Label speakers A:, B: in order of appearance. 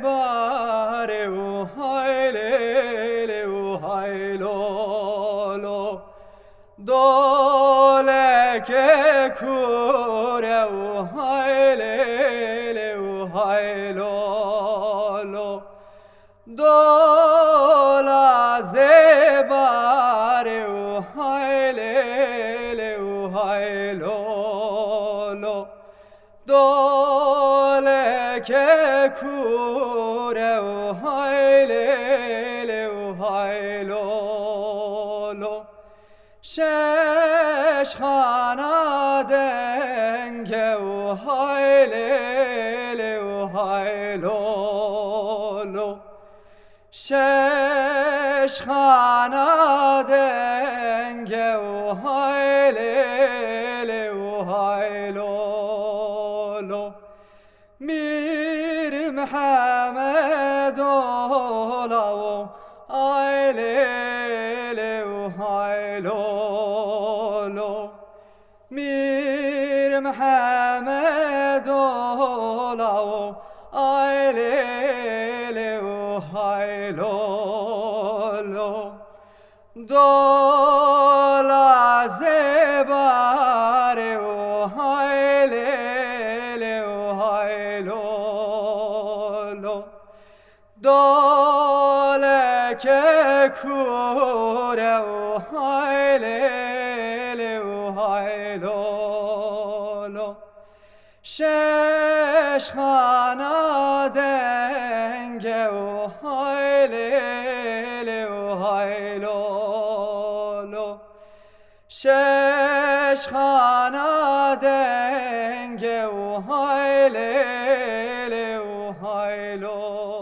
A: bare o hayle o haylo lo dole ke kure o hayle o haylo lo dola zebare o hayle o haylo lo dole ke kure o hayle o haylo lo شش خانه دنگه و هایله و هایلولو شش خانه دنگه و هایله و هایلولو میر محمد اولا و آیله و هایلولو میر محمد اولا و آیله و هایلولو دولا زباره و هایله و هایلولو دوله که کوره و هایله و هایلولو شش خانه دنگه و هایله و هایلولو شش خانه دنگه و هایله و هایلولو